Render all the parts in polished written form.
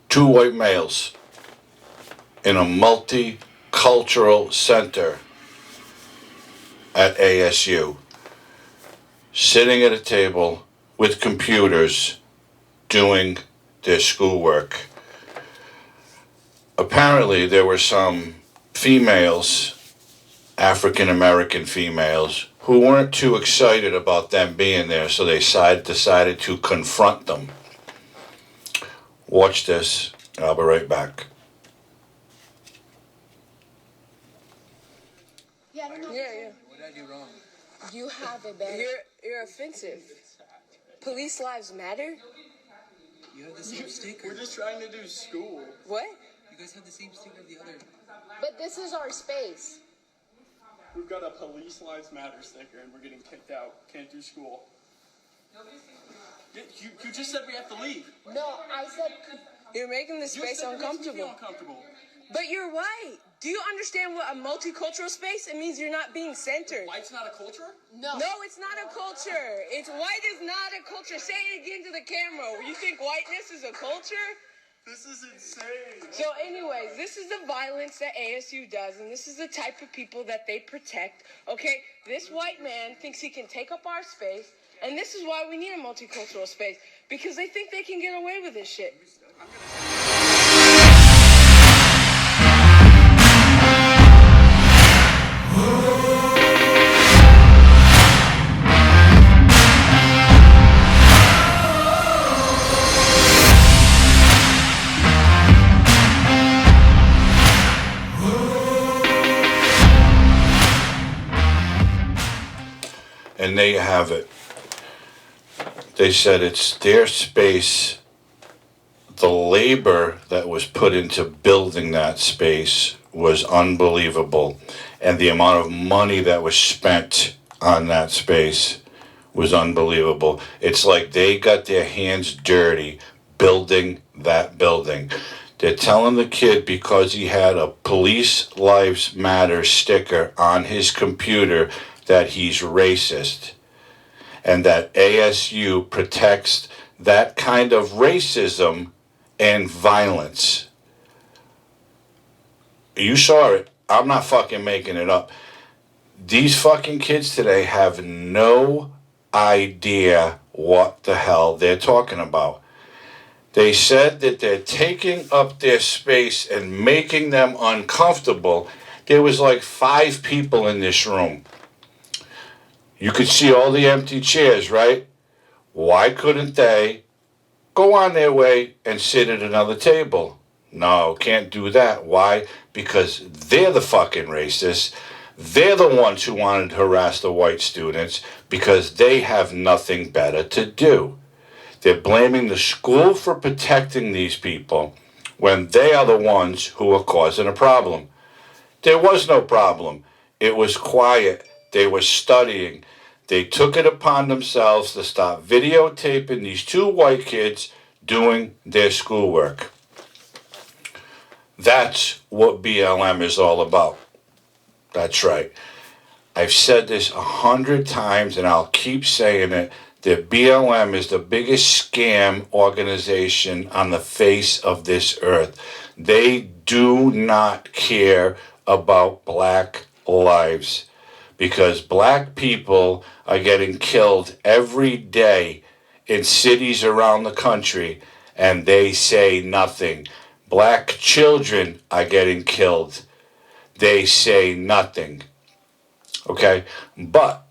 two white males in a multicultural center at ASU, sitting at a table with computers doing their schoolwork. Apparently, there were some females, African American females, who weren't too excited about them being there, so they decided to confront them. Watch this, and I'll be right back. Yeah. What did I do wrong? You have a bad... You're offensive. Police lives matter? You have the same sticker. We're just trying to do school. What? You guys have the same sticker of the other. But this is our space. We've got a Police Lives Matter sticker and we're getting kicked out. Can't do school. You just said we have to leave. No, I said... You're making the space uncomfortable. But you're white. Do you understand what a multicultural space? It means you're not being centered. White's not a culture? No. No, it's not a culture. White is not a culture. Say it again to the camera. You think whiteness is a culture? This is insane. So anyways, this is the violence that ASU does, and this is the type of people that they protect, okay? This white man thinks he can take up our space, and this is why we need a multicultural space, because they think they can get away with this shit. And there you have it. They said it's their space. The labor that was put into building that space was unbelievable. And the amount of money that was spent on that space was unbelievable. It's like they got their hands dirty building that building. They're telling the kid because he had a Police Lives Matter sticker on his computer that he's racist, and that ASU protects that kind of racism and violence. You saw it. I'm not fucking making it up. These fucking kids today have no idea what the hell they're talking about. They said that they're taking up their space and making them uncomfortable. There was like 5 people in this room. You could see all the empty chairs, right? Why couldn't they go on their way and sit at another table? No, can't do that. Why? Because they're the fucking racists. They're the ones who wanted to harass the white students because they have nothing better to do. They're blaming the school for protecting these people when they are the ones who are causing a problem. There was no problem. It was quiet. They were studying. They took it upon themselves to stop videotaping these 2 white kids doing their schoolwork. That's what BLM is all about. That's right. I've said this 100 times and I'll keep saying it. That BLM is the biggest scam organization on the face of this earth. They do not care about black lives because black people are getting killed every day in cities around the country and they say nothing. Black children are getting killed. They say nothing. Okay? But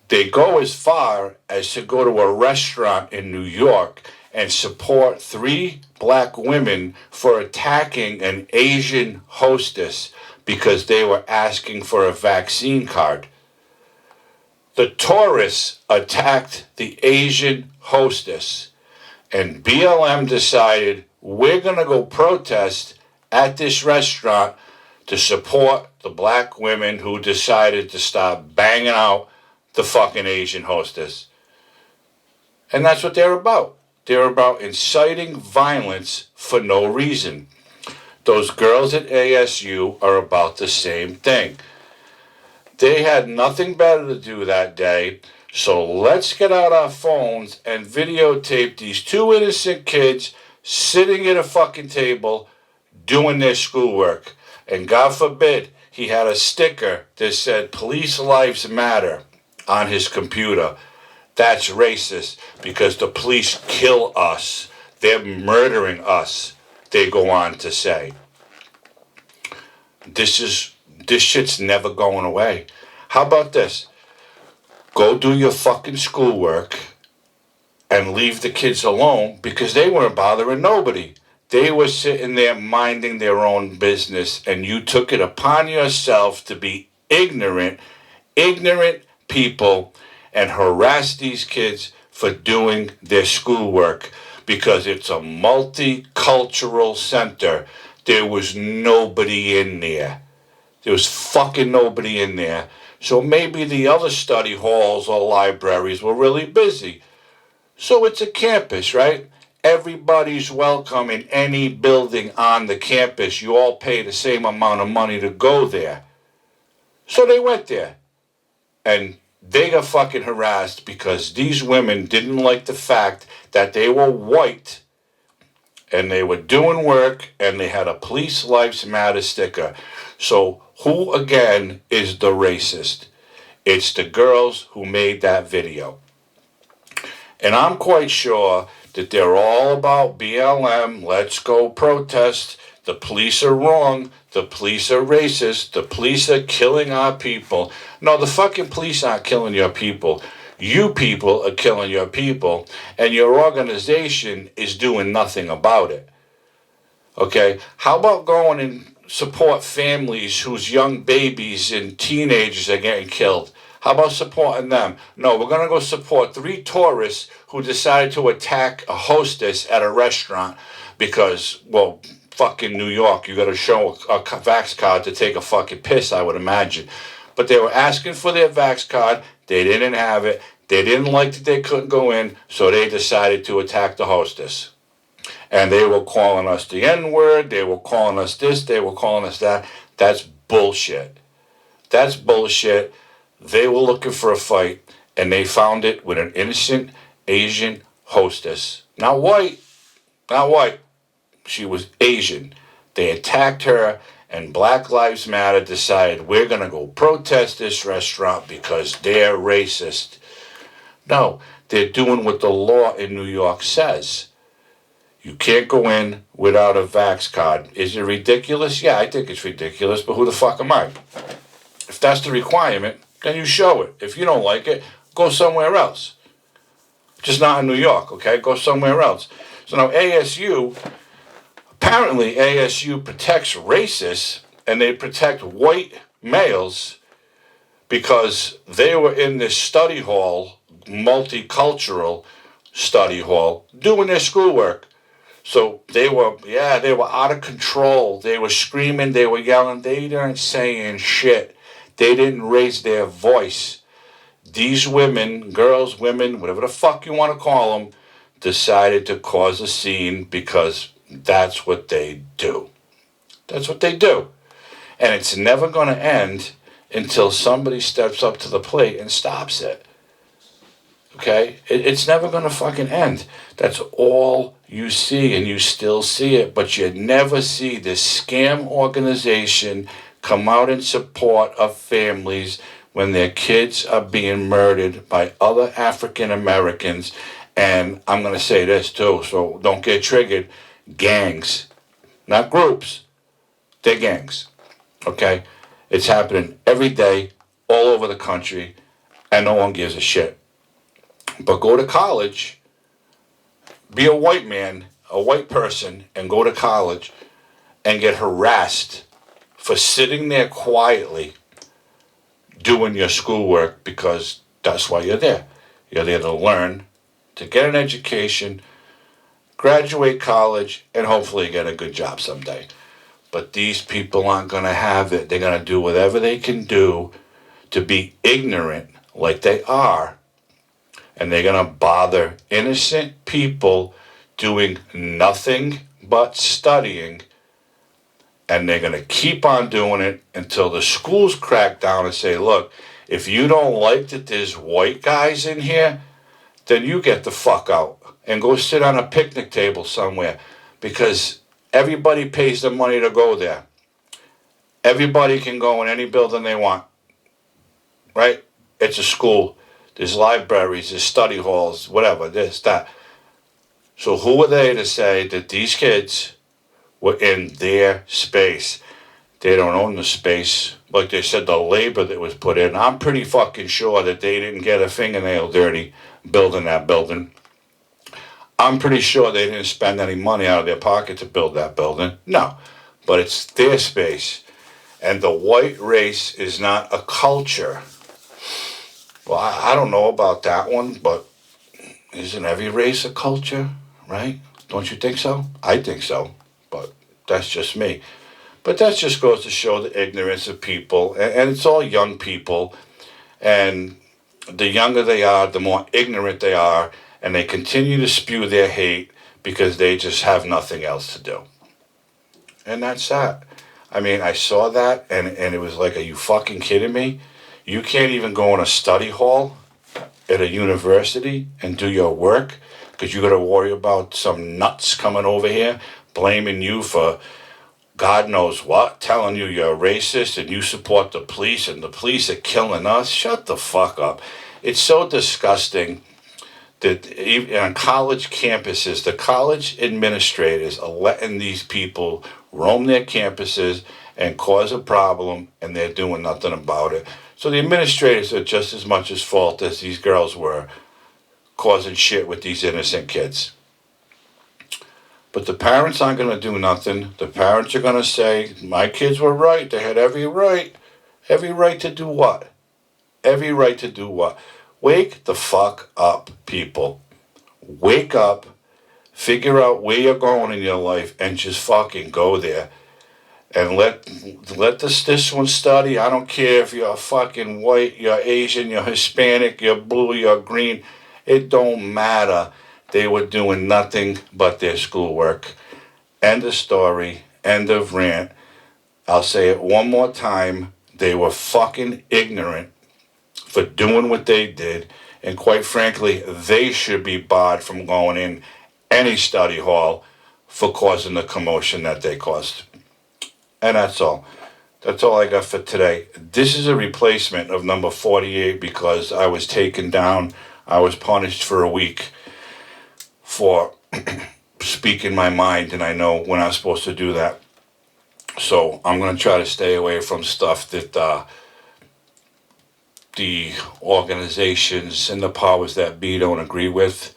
they go as far as to go to a restaurant in New York and support 3 black women for attacking an Asian hostess because they were asking for a vaccine card. The tourists attacked the Asian hostess, and BLM decided we're going to go protest at this restaurant to support the black women who decided to stop banging out the fucking Asian hostess. And that's what they're about. They're about inciting violence for no reason. Those girls at ASU are about the same thing. They had nothing better to do that day, so let's get out our phones and videotape these 2 innocent kids sitting at a fucking table doing their schoolwork. And God forbid he had a sticker that said Police Lives Matter on his computer. That's racist because the police kill us. They're murdering us, they go on to say. This shit's never going away. How about this? Go do your fucking schoolwork and leave the kids alone because they weren't bothering nobody. They were sitting there minding their own business, and you took it upon yourself to be ignorant people and harass these kids for doing their schoolwork because it's a multicultural center. There was nobody in there. There was fucking nobody in there. So maybe the other study halls or libraries were really busy. So it's a campus, right? Everybody's welcome in any building on the campus. You all pay the same amount of money to go there. So they went there. And they got fucking harassed because these women didn't like the fact that they were white and they were doing work and they had a Police Lives Matter sticker. So who again is the racist? It's the girls who made that video. And I'm quite sure that they're all about BLM, let's go protest, the police are wrong, the police are racist, the police are killing our people. No, the fucking police aren't killing your people. You people are killing your people, and your organization is doing nothing about it. Okay? How about going and support families whose young babies and teenagers are getting killed? How about supporting them? No, we're going to go support 3 tourists who decided to attack a hostess at a restaurant because, well, fucking New York, you got to show a vax card to take a fucking piss, I would imagine. But they were asking for their vax card. They didn't have it. They didn't like that they couldn't go in, so they decided to attack the hostess. And they were calling us the N-word. They were calling us this. They were calling us that. That's bullshit. That's bullshit. They were looking for a fight, and they found it with an innocent Asian hostess. Not white. Not white. She was Asian. They attacked her, and Black Lives Matter decided we're going to go protest this restaurant because they're racist. No, they're doing what the law in New York says. You can't go in without a vax card. Is it ridiculous? Yeah, I think it's ridiculous, but who the fuck am I? If that's the requirement, then you show it. If you don't like it, go somewhere else. Just not in New York, okay? Go somewhere else. So now ASU, apparently ASU protects racists and they protect white males because they were in this study hall, multicultural study hall, doing their schoolwork. So they were out of control. They were screaming, they were yelling, they weren't saying shit. They didn't raise their voice. These women, girls, women, whatever the fuck you want to call them, decided to cause a scene because that's what they do. That's what they do. And it's never going to end until somebody steps up to the plate and stops it. Okay? It's never going to fucking end. That's all you see, and you still see it, but you never see this scam organization come out in support of families when their kids are being murdered by other African Americans. And I'm going to say this too, so don't get triggered. Gangs, not groups, they're gangs. Okay? It's happening every day, all over the country, and no one gives a shit. But go to college, be a white man, a white person, and go to college and get harassed for sitting there quietly doing your schoolwork because that's why you're there. You're there to learn, to get an education, graduate college, and hopefully get a good job someday. But these people aren't going to have it. They're going to do whatever they can do to be ignorant like they are. And they're going to bother innocent people doing nothing but studying. And they're going to keep on doing it until the schools crack down and say, look, if you don't like that there's white guys in here, then you get the fuck out and go sit on a picnic table somewhere. because everybody pays the money to go there. Everybody can go in any building they want, right? It's a school. There's libraries, there's study halls, whatever, this, that. So who are they to say that these kids were in their space? They don't own the space. Like they said, the labor that was put in, I'm pretty fucking sure that they didn't get a fingernail dirty building that building. I'm pretty sure they didn't spend any money out of their pocket to build that building. No, but it's their space. And the white race is not a culture. Well, I don't know about that one, but isn't every race a culture, right? Don't you think so? I think so, but that's just me. But that just goes to show the ignorance of people, and it's all young people, and the younger they are, the more ignorant they are, and they continue to spew their hate because they just have nothing else to do. And that's that. I mean, I saw that, and it was like, are you fucking kidding me? You can't even go in a study hall at a university and do your work because you got to worry about some nuts coming over here blaming you for God knows what, telling you you're a racist and you support the police and the police are killing us. Shut the fuck up. It's so disgusting that even on college campuses, the college administrators are letting these people roam their campuses and cause a problem, and they're doing nothing about it. So the administrators are just as much at fault as these girls were causing shit with these innocent kids. But the parents aren't going to do nothing. The parents are going to say, my kids were right. They had every right. Every right to do what? Every right to do what? Wake the fuck up, people. Wake up. Figure out where you're going in your life and just fucking go there. And let this one study. I don't care if you're fucking white, you're Asian, you're Hispanic, you're blue, you're green. It don't matter. They were doing nothing but their schoolwork. End of story. End of rant. I'll say it one more time. They were fucking ignorant for doing what they did. And quite frankly, they should be barred from going in any study hall for causing the commotion that they caused. And that's all. That's all I got for today. This is a replacement of number 48 because I was taken down. I was punished for a week for speaking my mind, and I know we're not supposed to do that. So I'm going to try to stay away from stuff that the organizations and the powers that be don't agree with.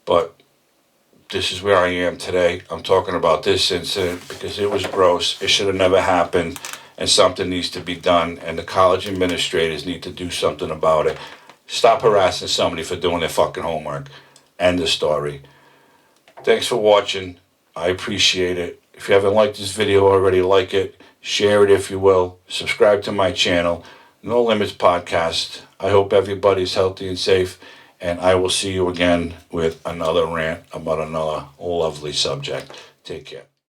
But this is where I am today. I'm talking about this incident because it was gross. It should have never happened, and something needs to be done, and the college administrators need to do something about it. Stop harassing somebody for doing their fucking homework. End of story. Thanks for watching. I appreciate it. If you haven't liked this video already, like it. Share it if you will. Subscribe to my channel, No Limits Podcast. I hope everybody's healthy and safe. And I will see you again with another rant about another lovely subject. Take care.